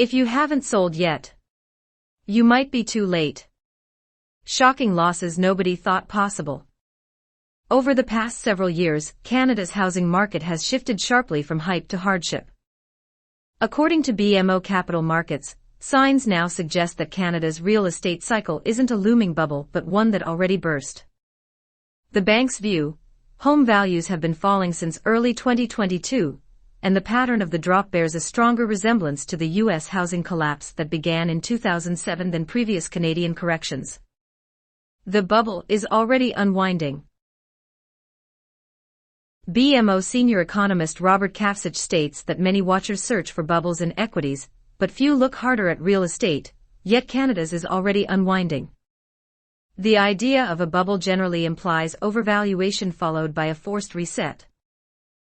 If you haven't sold yet, you might be too late. Shocking losses nobody thought possible. Over the past several years, Canada's housing market has shifted sharply from hype to hardship. According to BMO Capital Markets, signs now suggest that Canada's real estate cycle isn't a looming bubble but one that already burst. The bank's view: home values have been falling since early 2022, and the pattern of the drop bears a stronger resemblance to the U.S. housing collapse that began in 2007 than previous Canadian corrections. The bubble is already unwinding. BMO senior economist Robert Kavcic states that many watchers search for bubbles in equities, but few look harder at real estate, yet Canada's is already unwinding. The idea of a bubble generally implies overvaluation followed by a forced reset.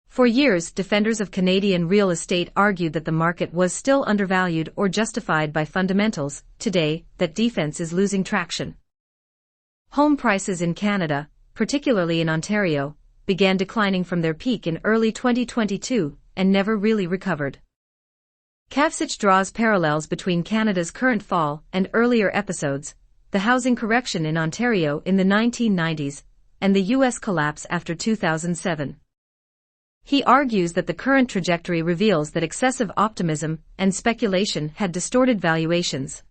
For years, defenders of Canadian real estate argued that the market was still undervalued or justified by fundamentals. Today, that defense is losing traction. Home prices in Canada, particularly in Ontario, began declining from their peak in early 2022 and never really recovered. Kavcic draws parallels between Canada's current fall and earlier episodes, the housing correction in Ontario in the 1990s, and the U.S. collapse after 2007. He argues that the current trajectory reveals that excessive optimism and speculation had distorted valuations.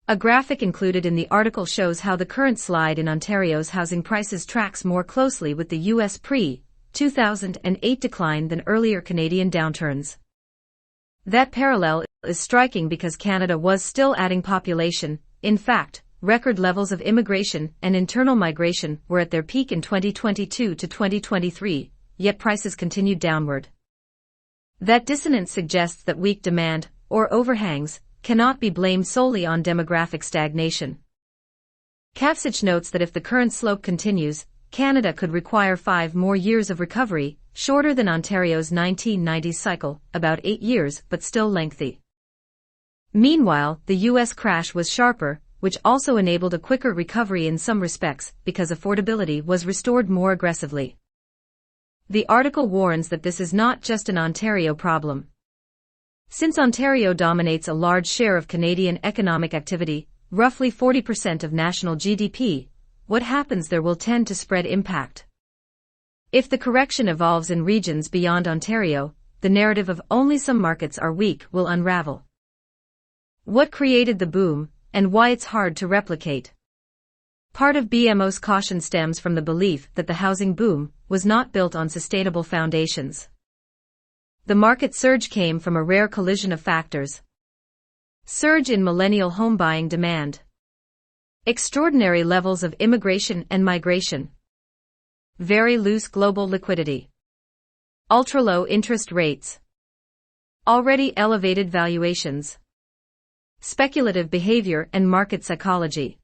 A graphic included in the article shows how the current slide in Ontario's housing prices tracks more closely with the U.S. pre-2008 decline than earlier Canadian downturns. That parallel is striking because Canada was still adding population. In fact, record levels of immigration and internal migration were at their peak in 2022 to 2023, yet prices continued downward. That dissonance suggests that weak demand, or overhangs, cannot be blamed solely on demographic stagnation. Kavcic notes that if the current slope continues, Canada could require 5 more years of recovery, shorter than Ontario's 1990s cycle, about 8 years, but still lengthy. Meanwhile, the U.S. crash was sharper, which also enabled a quicker recovery in some respects, because affordability was restored more aggressively. The article warns that this is not just an Ontario problem. Since Ontario dominates a large share of Canadian economic activity, roughly 40% of national GDP, what happens there will tend to spread impact. If the correction evolves in regions beyond Ontario, the narrative of only some markets are weak will unravel. What created the boom, and why it's hard to replicate? Part of BMO's caution stems from the belief that the housing boom was not built on sustainable foundations. The market surge came from a rare collision of factors. Surge in millennial home buying demand. Extraordinary levels of immigration and migration. Very loose global liquidity. Ultra-low interest rates. Already elevated valuations. Speculative behavior and market psychology.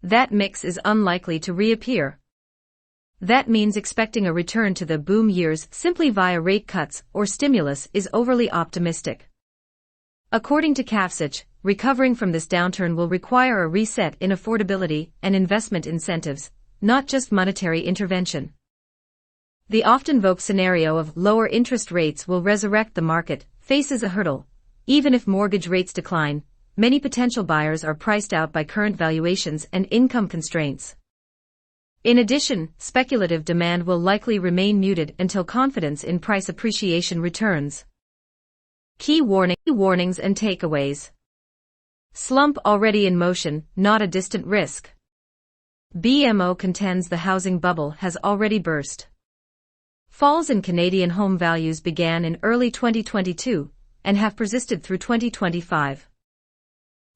That mix is unlikely to reappear. That means expecting a return to the boom years simply via rate cuts or stimulus is overly optimistic. According to Kavcic, recovering from this downturn will require a reset in affordability and investment incentives, not just monetary intervention. The often-evoked scenario of lower interest rates will resurrect the market faces a hurdle. Even if mortgage rates decline, many potential buyers are priced out by current valuations and income constraints. In addition, speculative demand will likely remain muted until confidence in price appreciation returns. Key warnings and takeaways. Slump already in motion, not a distant risk. BMO contends the housing bubble has already burst. Falls in Canadian home values began in early 2022 and have persisted through 2025.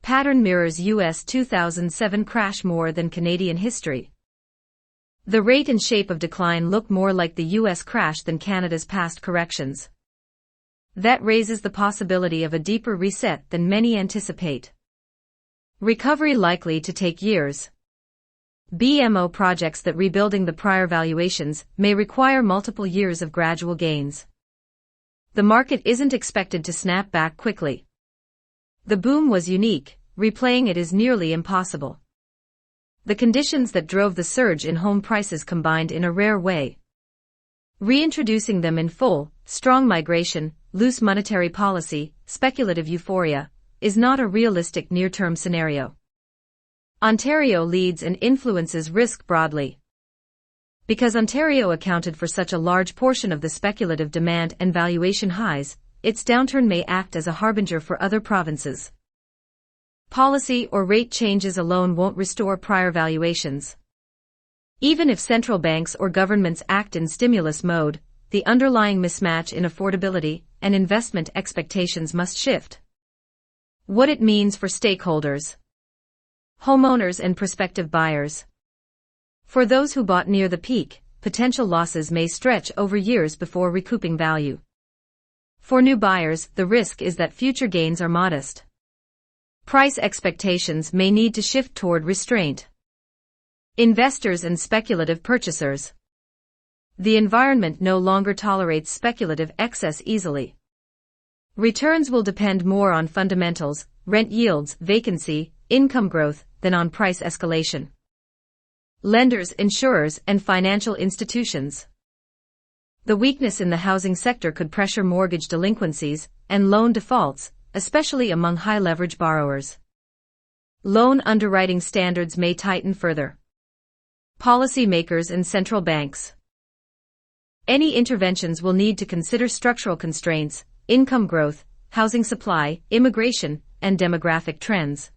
Pattern mirrors U.S. 2007 crash more than Canadian history. The rate and shape of decline look more like the U.S. crash than Canada's past corrections. That raises the possibility of a deeper reset than many anticipate. Recovery likely to take years. BMO projects that rebuilding the prior valuations may require multiple years of gradual gains. The market isn't expected to snap back quickly. The boom was unique, replaying it is nearly impossible. The conditions that drove the surge in home prices combined in a rare way. Reintroducing them in full: strong migration, loose monetary policy, speculative euphoria, is not a realistic near-term scenario. Ontario leads and influences risk broadly. Because Ontario accounted for such a large portion of the speculative demand and valuation highs, its downturn may act as a harbinger for other provinces. Policy or rate changes alone won't restore prior valuations. Even if central banks or governments act in stimulus mode, the underlying mismatch in affordability and investment expectations must shift. What it means for stakeholders: homeowners and prospective buyers. For those who bought near the peak, potential losses may stretch over years before recouping value. For new buyers, the risk is that future gains are modest. Price expectations may need to shift toward restraint. Investors and speculative purchasers. The environment no longer tolerates speculative excess easily. Returns will depend more on fundamentals, rent yields, vacancy, income growth, than on price escalation. Lenders, insurers, and financial institutions. The weakness in the housing sector could pressure mortgage delinquencies and loan defaults, especially among high-leverage borrowers. Loan underwriting standards may tighten further. Policymakers and central banks. Any interventions will need to consider structural constraints, income growth, housing supply, immigration, and demographic trends.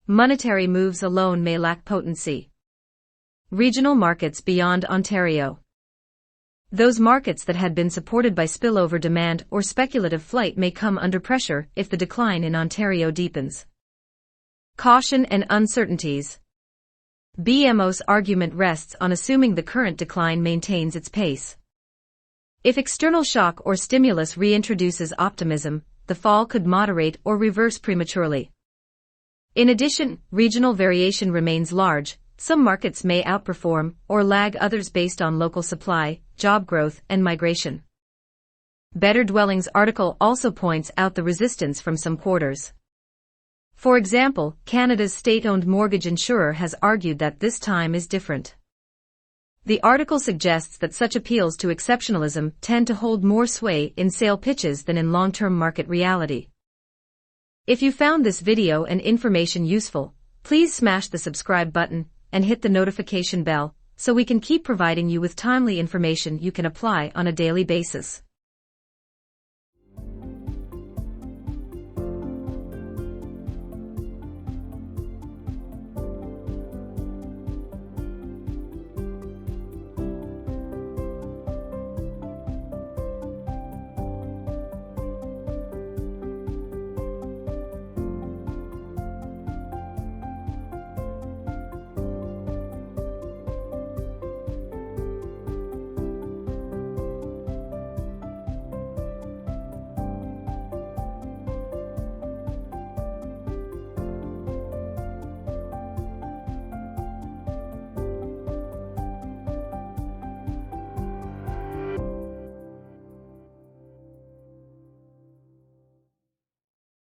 Monetary moves alone may lack potency. Regional markets beyond Ontario. Those markets that had been supported by spillover demand or speculative flight may come under pressure if the decline in Ontario deepens. Caution and uncertainties. BMO's argument rests on assuming the current decline maintains its pace. If external shock or stimulus reintroduces optimism, the fall could moderate or reverse prematurely. In addition, regional variation remains large. Some markets may outperform or lag others based on local supply, job growth, and migration. Better Dwellings article also points out the resistance from some quarters. For example, Canada's state-owned mortgage insurer has argued that this time is different. The article suggests that such appeals to exceptionalism tend to hold more sway in sale pitches than in long-term market reality. If you found this video and information useful, please smash the subscribe button and hit the notification bell so we can keep providing you with timely information you can apply on a daily basis.